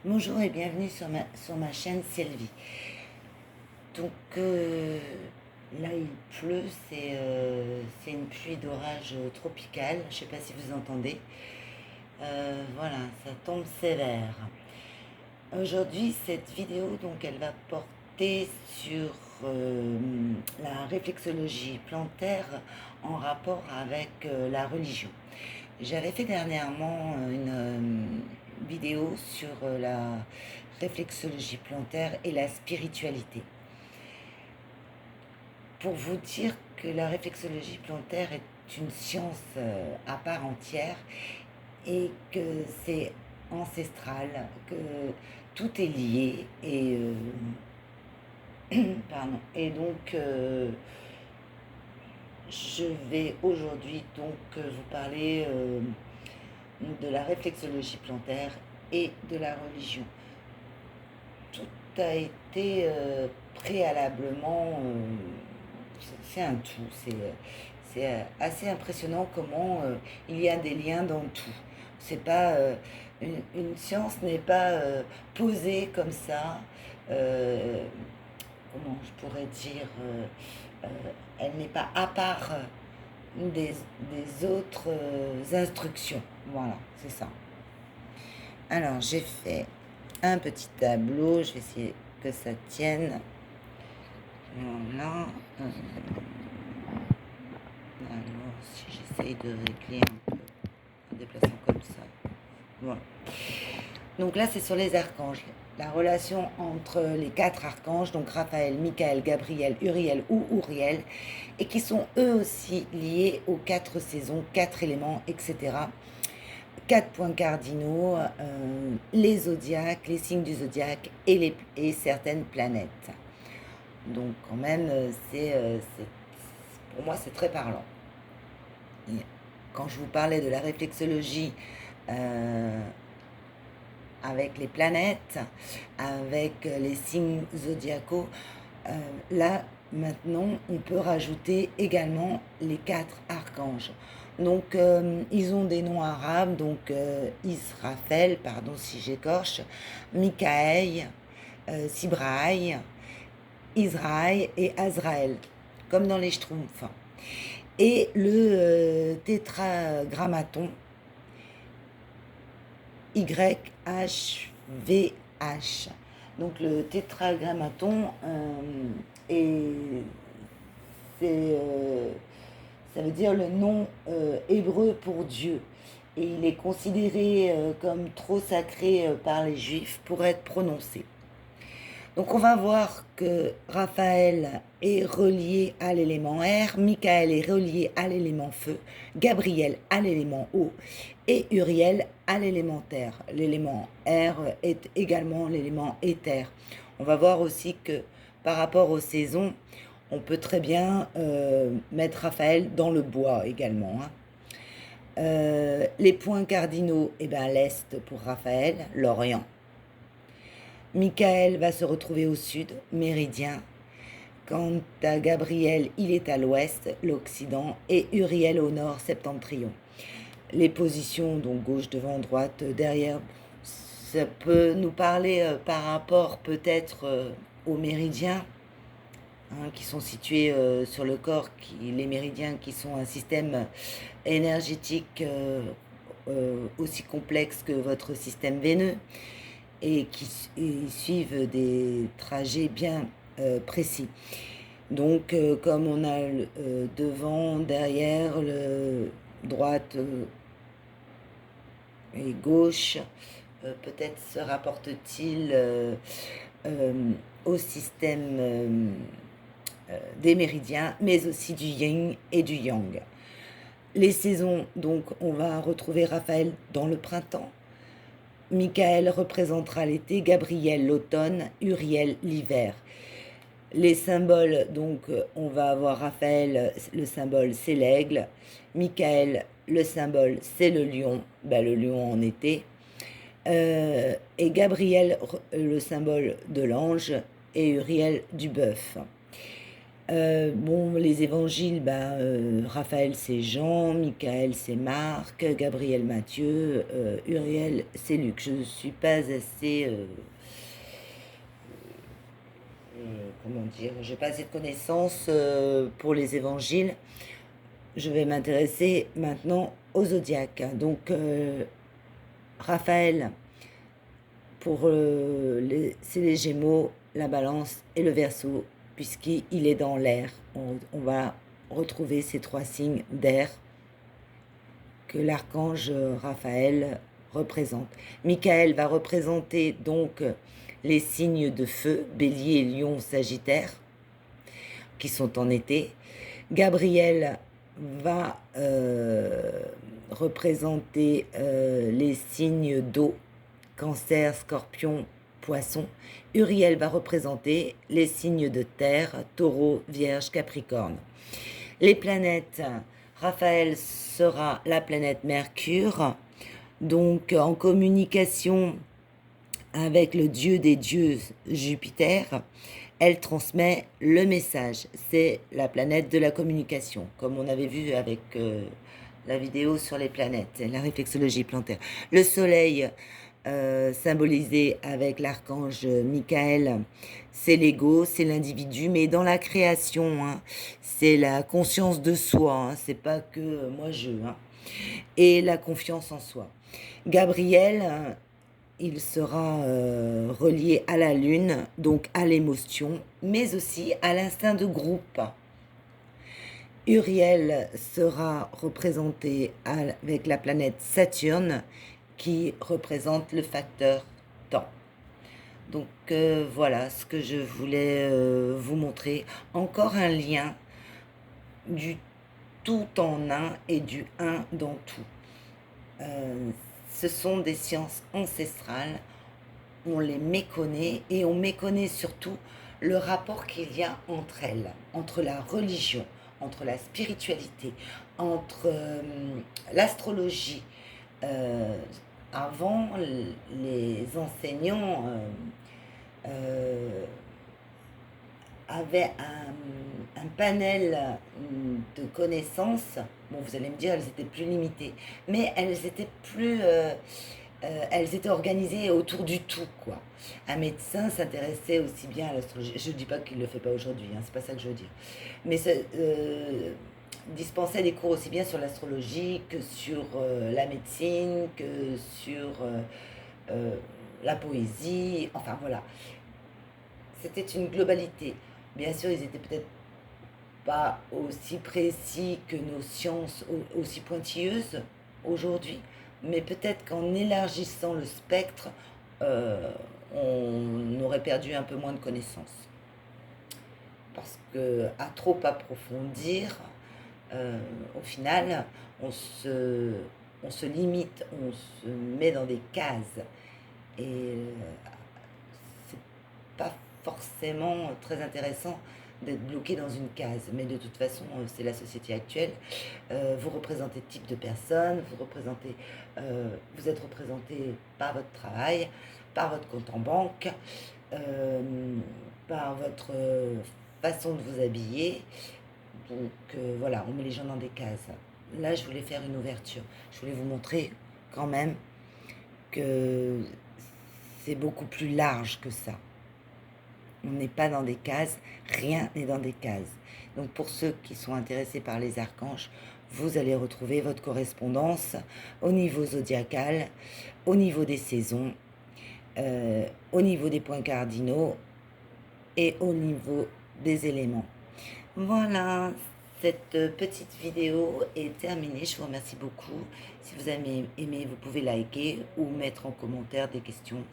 Bonjour et bienvenue sur ma chaîne Sylvie. Donc là il pleut, c'est une pluie d'orage tropicale, je ne sais pas si vous entendez. Voilà, ça tombe sévère. Aujourd'hui cette vidéo donc elle va porter sur la réflexologie plantaire en rapport avec la religion. J'avais fait dernièrement une vidéo sur la réflexologie plantaire et la spiritualité. Pour vous dire que la réflexologie plantaire est une science à part entière et que c'est ancestral, que tout est lié pardon, et donc je vais aujourd'hui donc vous parler de la réflexologie plantaire et de la religion. Tout a été préalablement, c'est un tout, c'est assez impressionnant comment il y a des liens dans tout. C'est pas une science n'est pas posée comme ça. Comment je pourrais dire, elle n'est pas à part des autres instructions. Voilà, c'est ça. Alors, j'ai fait un petit tableau. Je vais essayer que ça tienne. Voilà. Alors, si j'essaye de régler un peu en déplaçant comme ça. Voilà. Donc là, c'est sur les archanges. La relation entre les 4 archanges, donc Raphaël, Michael, Gabriel, Uriel ou Uriel, et qui sont eux aussi liés aux 4 saisons, 4 éléments, etc. 4 points cardinaux, les zodiaques, les signes du zodiaque et certaines planètes. Donc quand même, pour moi, c'est très parlant. Et quand je vous parlais de la réflexologie avec les planètes, avec les signes zodiacaux, là, maintenant, on peut rajouter également les 4 archanges. Donc, ils ont des noms arabes, donc Israfel, pardon si j'écorche, Michaël, Sibraï, Israël et Azraël, comme dans les Schtroumpfs. Et le tétragrammaton, YHVH. Donc le tétragrammaton, ça veut dire le nom hébreu pour Dieu. Et il est considéré comme trop sacré par les Juifs pour être prononcé. Donc on va voir que Raphaël est relié à l'élément air, Michael est relié à l'élément feu, Gabriel à l'élément eau et Uriel à l'élément terre. L'élément air est également l'élément éther. On va voir aussi que par rapport aux saisons, on peut très bien mettre Raphaël dans le bois également. Les points cardinaux, l'est pour Raphaël, l'Orient. Michael va se retrouver au sud, méridien. Quant à Gabriel, il est à l'ouest, l'occident, et Uriel au nord, septentrion. Les positions, donc gauche, devant, droite, derrière, ça peut nous parler par rapport peut-être aux méridiens, qui sont situés sur le corps, les méridiens qui sont un système énergétique aussi complexe que votre système veineux, et qui suivent des trajets bien précis. Donc, comme on a devant, derrière, droite et gauche, peut-être se rapporte-t-il au système des méridiens, mais aussi du yin et du yang. Les saisons, donc, on va retrouver Raphaël dans le printemps. Michael représentera l'été, Gabriel l'automne, Uriel l'hiver. Les symboles, donc on va avoir Raphaël, le symbole c'est l'aigle, Michael, le symbole c'est le lion en été, et Gabriel, le symbole de l'ange, et Uriel du bœuf. Bon, les évangiles, Raphaël c'est Jean, Michael c'est Marc, Gabriel Matthieu, Uriel c'est Luc. Je ne suis pas assez, comment dire, j'ai pas assez de connaissances pour les évangiles. Je vais m'intéresser maintenant au zodiaque. Donc, Raphaël, c'est les Gémeaux, la Balance et le Verseau, puisqu'il est dans l'air. On va retrouver ces 3 signes d'air que l'archange Raphaël représente. Michael va représenter donc les signes de feu, Bélier, Lion, Sagittaire, qui sont en été. Gabriel va représenter les signes d'eau, Cancer, Scorpion, Poisson. Uriel va représenter les signes de terre, Taureau, Vierge, Capricorne. Les planètes, Raphaël sera la planète Mercure, donc en communication avec le dieu des dieux Jupiter. Elle transmet le message. C'est la planète de la communication, comme on avait vu avec la vidéo sur les planètes, la réflexologie plantaire. Le soleil, symbolisé avec l'archange Michael, c'est l'ego, c'est l'individu, mais dans la création, hein, c'est la conscience de soi, hein, c'est pas que moi je, hein, et la confiance en soi. Gabriel, il sera relié à la lune, donc à l'émotion, mais aussi à l'instinct de groupe. Uriel sera représenté avec la planète Saturne, qui représente le facteur temps. Donc voilà ce que je voulais vous montrer. Encore un lien du tout en un et du un dans tout. Ce sont des sciences ancestrales, on les méconnaît et on méconnaît surtout le rapport qu'il y a entre elles, entre la religion, entre la spiritualité, entre l'astrologie. Avant, les enseignants avaient un panel de connaissances. Bon, vous allez me dire, elles étaient plus limitées, mais elles étaient organisées autour du tout, quoi. Un médecin s'intéressait aussi bien à l'astrologie. Je ne dis pas qu'il ne le fait pas aujourd'hui, hein, c'est pas ça que je veux dire. Mais dispensait des cours aussi bien sur l'astrologie que sur la médecine, que sur la poésie, enfin voilà. C'était une globalité. Bien sûr, ils étaient peut-être pas aussi précis que nos sciences, aussi pointilleuses aujourd'hui, mais peut-être qu'en élargissant le spectre, on aurait perdu un peu moins de connaissances. Parce que à trop approfondir, au final, on se limite, on se met dans des cases. Et c'est pas forcément très intéressant d'être bloqué dans une case. Mais de toute façon, c'est la société actuelle. Vous représentez type de personne, vous êtes représenté par votre travail, par votre compte en banque, par votre façon de vous habiller. Donc voilà, on met les gens dans des cases. Là, je voulais faire une ouverture. Je voulais vous montrer quand même que c'est beaucoup plus large que ça. On n'est pas dans des cases, rien n'est dans des cases. Donc pour ceux qui sont intéressés par les archanges, vous allez retrouver votre correspondance au niveau zodiacal, au niveau des saisons, au niveau des points cardinaux et au niveau des éléments. Voilà, cette petite vidéo est terminée. Je vous remercie beaucoup. Si vous avez aimé, vous pouvez liker ou mettre en commentaire des questions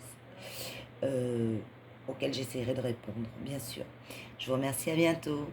auxquelles j'essaierai de répondre, bien sûr. Je vous remercie, à bientôt.